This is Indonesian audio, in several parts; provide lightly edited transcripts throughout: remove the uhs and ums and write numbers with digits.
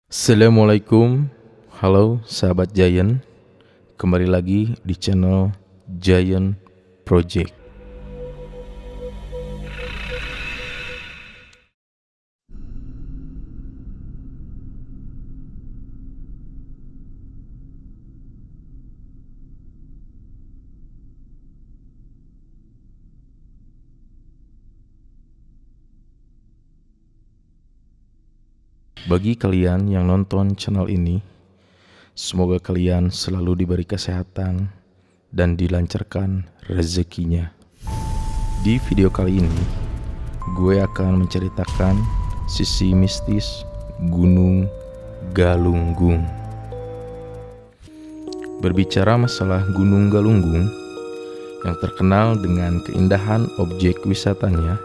Assalamualaikum, halo sahabat Giant, kembali lagi di channel Giant Project. Bagi kalian yang nonton channel ini, semoga kalian selalu diberi kesehatan dan dilancarkan rezekinya. Di video kali ini, gue akan menceritakan sisi mistis Gunung Galunggung. Berbicara masalah Gunung Galunggung yang terkenal dengan keindahan objek wisatanya,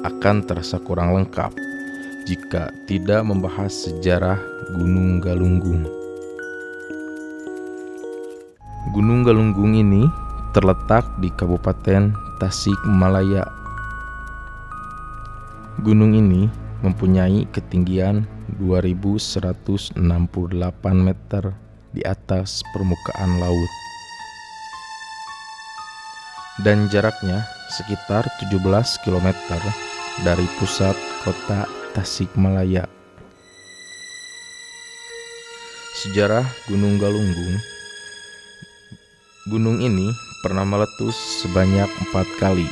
akan terasa kurang lengkap jika tidak membahas sejarah Gunung Galunggung. Gunung Galunggung ini terletak di Kabupaten Tasikmalaya. Gunung ini mempunyai ketinggian 2168 meter di atas permukaan laut, dan jaraknya sekitar 17 km dari pusat kota Tasikmalaya. Sejarah Gunung Galunggung. Gunung ini pernah meletus sebanyak 4 kali.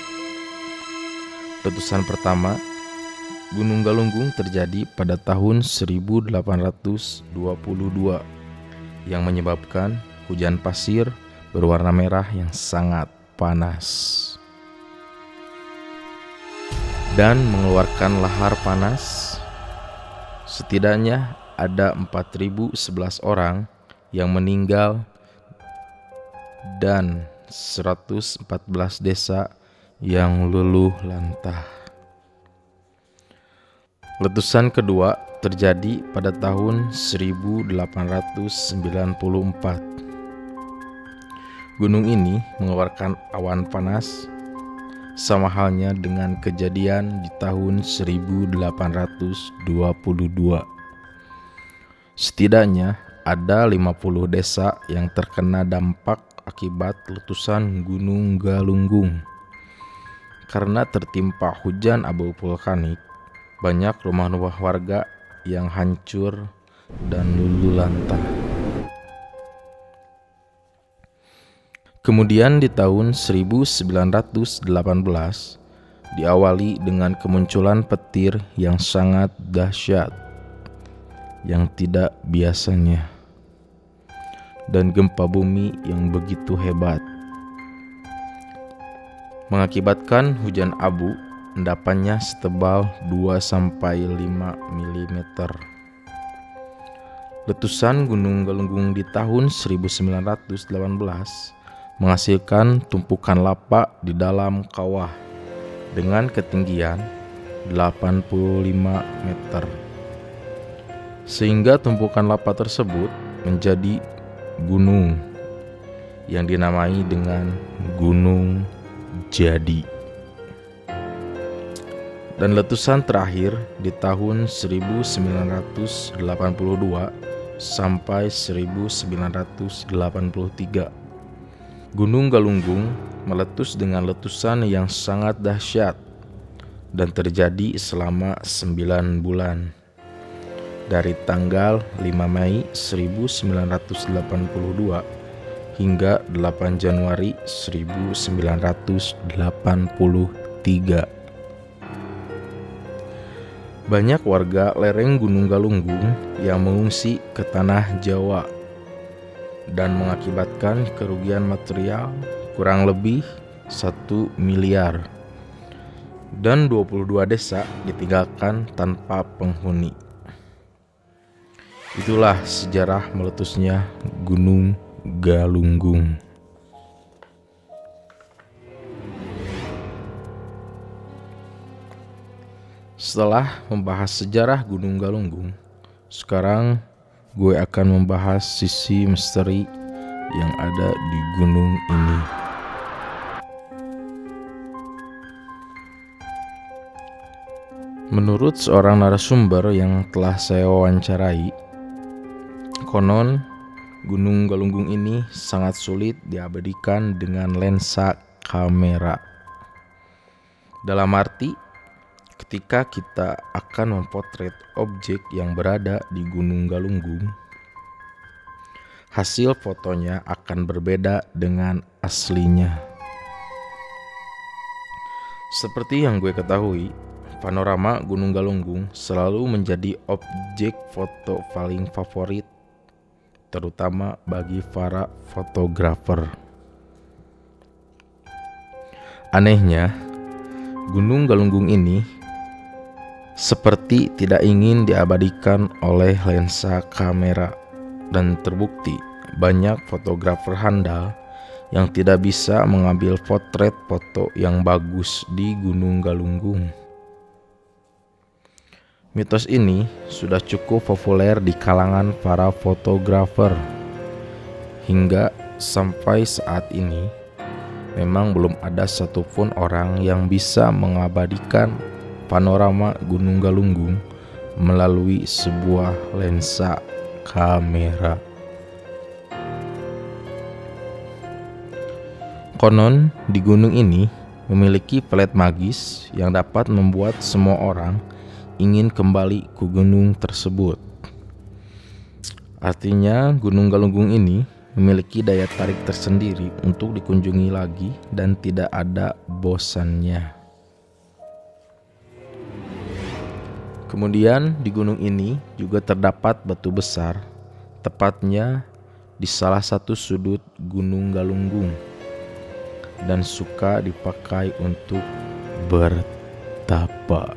Letusan pertama Gunung Galunggung terjadi pada tahun 1822 yang menyebabkan hujan pasir berwarna merah yang sangat panas dan mengeluarkan lahar panas. Setidaknya ada 4.011 orang yang meninggal dan 114 desa yang luluh lantah. Letusan kedua terjadi pada tahun 1894. Gunung ini mengeluarkan awan panas sama halnya dengan kejadian di tahun 1822. Setidaknya ada 50 desa yang terkena dampak akibat letusan Gunung Galunggung. Karena tertimpa hujan abu vulkanik, banyak rumah-rumah warga yang hancur dan luluh lantah. Kemudian di tahun 1918 diawali dengan kemunculan petir yang sangat dahsyat yang tidak biasanya dan gempa bumi yang begitu hebat, mengakibatkan hujan abu endapannya setebal 2-5 mm. Letusan Gunung Galunggung di tahun 1918 menghasilkan tumpukan lava di dalam kawah dengan ketinggian 85 meter, sehingga tumpukan lava tersebut menjadi gunung yang dinamai dengan Gunung Jadi. Dan letusan terakhir di tahun 1982 sampai 1983. Gunung Galunggung meletus dengan letusan yang sangat dahsyat dan terjadi selama 9 bulan, dari tanggal 5 Mei 1982 hingga 8 Januari 1983. Banyak warga lereng Gunung Galunggung yang mengungsi ke tanah Jawa dan mengakibatkan kerugian material kurang lebih 1 miliar, dan 22 desa ditinggalkan tanpa penghuni. Itulah sejarah meletusnya Gunung Galunggung. Setelah membahas sejarah Gunung Galunggung, sekarang gue akan membahas sisi misteri yang ada di gunung ini. Menurut seorang narasumber yang telah saya wawancarai, konon Gunung Galunggung ini sangat sulit diabadikan dengan lensa kamera. Dalam arti, ketika kita akan memotret objek yang berada di Gunung Galunggung, hasil fotonya akan berbeda dengan aslinya. Seperti yang gue ketahui, panorama Gunung Galunggung selalu menjadi objek foto paling favorit, terutama bagi para fotografer. Anehnya, Gunung Galunggung ini seperti tidak ingin diabadikan oleh lensa kamera, dan terbukti banyak fotografer handal yang tidak bisa mengambil potret foto yang bagus di Gunung Galunggung. Mitos ini sudah cukup populer di kalangan para fotografer. Hingga sampai saat ini, memang belum ada satupun orang yang bisa mengabadikan panorama Gunung Galunggung melalui sebuah lensa kamera. Konon di gunung ini memiliki pelet magis yang dapat membuat semua orang ingin kembali ke gunung tersebut. Artinya Gunung Galunggung ini memiliki daya tarik tersendiri untuk dikunjungi lagi dan tidak ada bosannya. Kemudian di gunung ini juga terdapat batu besar, tepatnya di salah satu sudut Gunung Galunggung, dan suka dipakai untuk bertapa.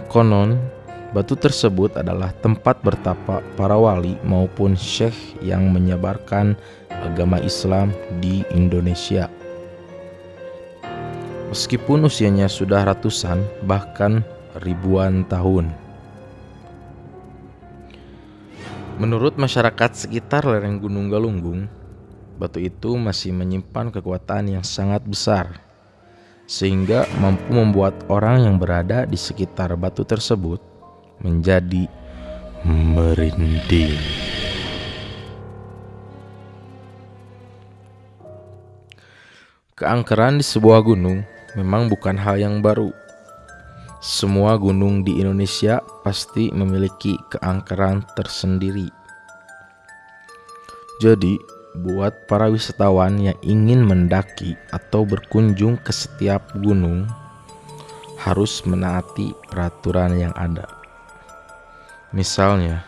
Konon, batu tersebut adalah tempat bertapa para wali maupun syekh yang menyebarkan agama Islam di Indonesia. Meskipun usianya sudah ratusan, bahkan ribuan tahun. Menurut masyarakat sekitar lereng Gunung Galunggung, batu itu masih menyimpan kekuatan yang sangat besar, sehingga mampu membuat orang yang berada di sekitar batu tersebut menjadi merinding. Keangkeran di sebuah gunung memang bukan hal yang baru. Semua gunung di Indonesia pasti memiliki keangkeran tersendiri. Jadi, buat para wisatawan yang ingin mendaki atau berkunjung ke setiap gunung, harus menaati peraturan yang ada. Misalnya,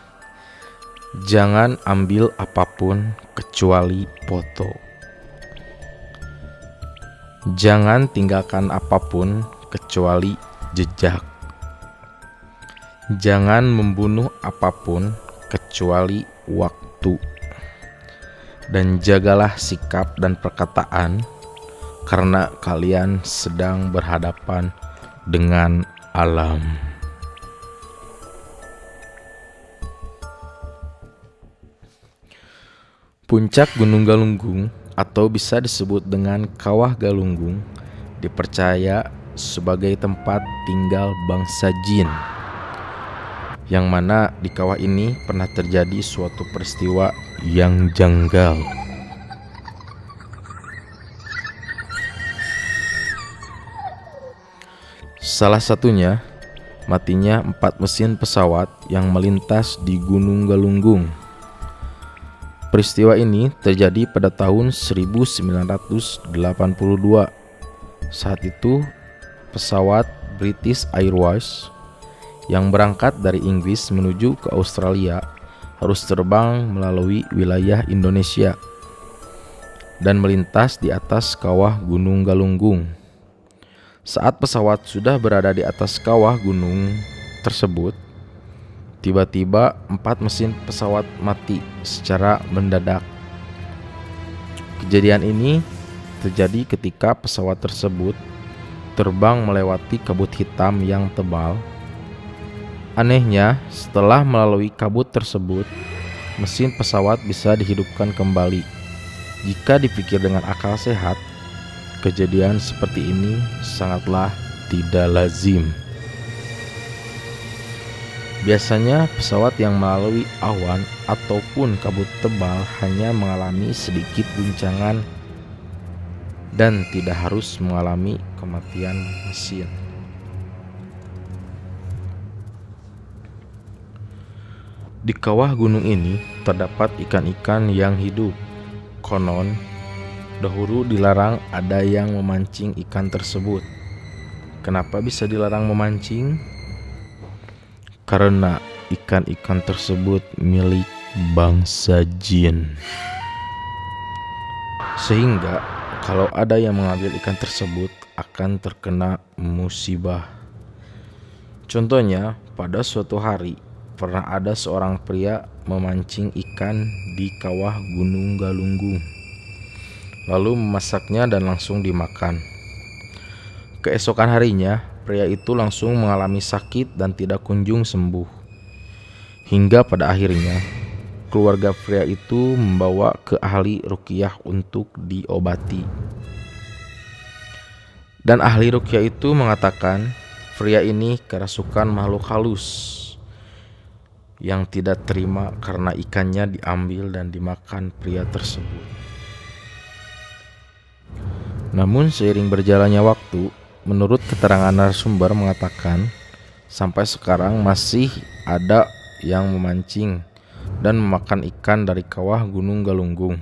jangan ambil apapun kecuali foto. Jangan tinggalkan apapun kecuali jejak. Jangan membunuh apapun kecuali waktu. Dan jagalah sikap dan perkataan, karena kalian sedang berhadapan dengan alam. Puncak Gunung Galunggung, atau bisa disebut dengan Kawah Galunggung, dipercaya sebagai tempat tinggal bangsa jin, yang mana di kawah ini pernah terjadi suatu peristiwa yang janggal. Salah satunya, matinya 4 mesin pesawat yang melintas di Gunung Galunggung. Peristiwa ini terjadi pada tahun 1982. Saat itu, pesawat British Airways yang berangkat dari Inggris menuju ke Australia harus terbang melalui wilayah Indonesia dan melintas di atas kawah Gunung Galunggung. Saat pesawat sudah berada di atas kawah gunung tersebut, tiba-tiba 4 mesin pesawat mati secara mendadak. Kejadian ini terjadi ketika pesawat tersebut terbang melewati kabut hitam yang tebal. Anehnya, setelah melalui kabut tersebut, mesin pesawat bisa dihidupkan kembali. Jika dipikir dengan akal sehat, kejadian seperti ini sangatlah tidak lazim. Biasanya pesawat yang melalui awan ataupun kabut tebal hanya mengalami sedikit guncangan dan tidak harus mengalami kematian mesin. Di kawah gunung ini terdapat ikan-ikan yang hidup. Konon, dahulu dilarang ada yang memancing ikan tersebut. Kenapa bisa dilarang memancing? Karena ikan-ikan tersebut milik bangsa jin. Sehingga kalau ada yang mengambil ikan tersebut akan terkena musibah. Contohnya, pada suatu hari pernah ada seorang pria memancing ikan di kawah Gunung Galunggung, lalu memasaknya dan langsung dimakan. Keesokan harinya, pria itu langsung mengalami sakit dan tidak kunjung sembuh. Hingga pada akhirnya, keluarga pria itu membawa ke ahli ruqyah untuk diobati. Dan ahli ruqyah itu mengatakan, pria ini kerasukan makhluk halus yang tidak terima karena ikannya diambil dan dimakan pria tersebut. Namun seiring berjalannya waktu, menurut keterangan narasumber mengatakan, sampai sekarang masih ada yang memancing dan memakan ikan dari kawah Gunung Galunggung,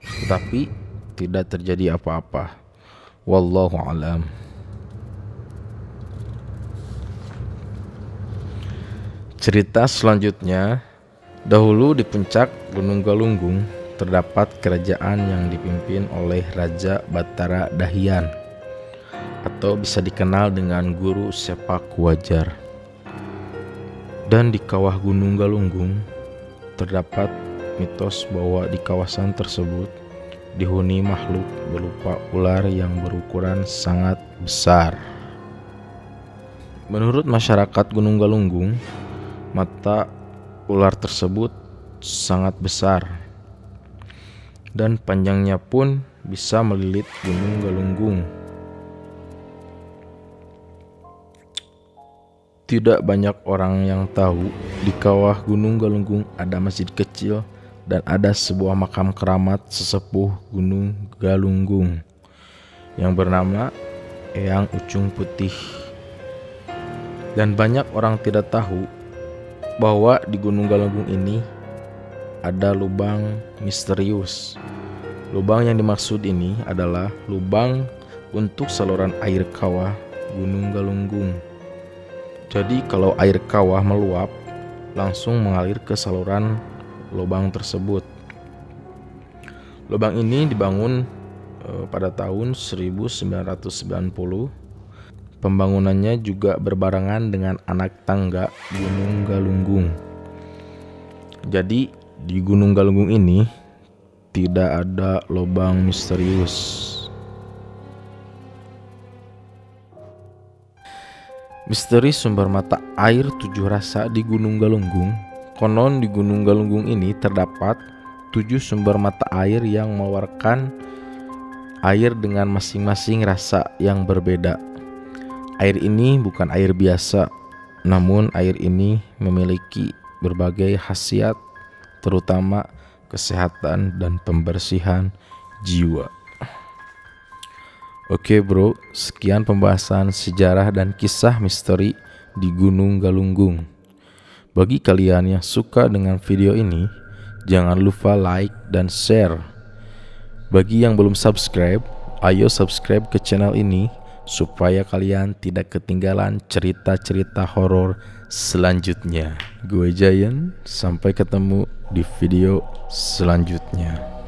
tetapi tidak terjadi apa-apa. Wallahu a'lam. Cerita selanjutnya, dahulu di puncak Gunung Galunggung terdapat kerajaan yang dipimpin oleh Raja Batara Dahian, atau bisa dikenal dengan guru sepak wajar. Dan di kawah Gunung Galunggung terdapat mitos bahwa di kawasan tersebut dihuni makhluk berupa ular yang berukuran sangat besar. Menurut masyarakat Gunung Galunggung, mata ular tersebut sangat besar dan panjangnya pun bisa melilit Gunung Galunggung. Tidak banyak orang yang tahu di kawah Gunung Galunggung ada masjid kecil dan ada sebuah makam keramat sesepuh Gunung Galunggung yang bernama Eyang Ucung Putih. Dan banyak orang tidak tahu bahwa di Gunung Galunggung ini ada lubang misterius. Lubang yang dimaksud ini adalah lubang untuk saluran air kawah Gunung Galunggung. Jadi kalau air kawah meluap, langsung mengalir ke saluran lubang tersebut. Lubang ini dibangun pada tahun 1990. Pembangunannya juga berbarengan dengan anak tangga Gunung Galunggung. Jadi di Gunung Galunggung ini tidak ada lubang misterius. Misteri sumber mata air 7 rasa di Gunung Galunggung. Konon di Gunung Galunggung ini terdapat 7 sumber mata air yang mengeluarkan air dengan masing-masing rasa yang berbeda. Air ini bukan air biasa, namun air ini memiliki berbagai khasiat, terutama kesehatan dan pembersihan jiwa. Oke bro, sekian pembahasan sejarah dan kisah misteri di Gunung Galunggung. Bagi kalian yang suka dengan video ini, jangan lupa like dan share. Bagi yang belum subscribe, ayo subscribe ke channel ini supaya kalian tidak ketinggalan cerita-cerita horor selanjutnya. Gue Giant, sampai ketemu di video selanjutnya.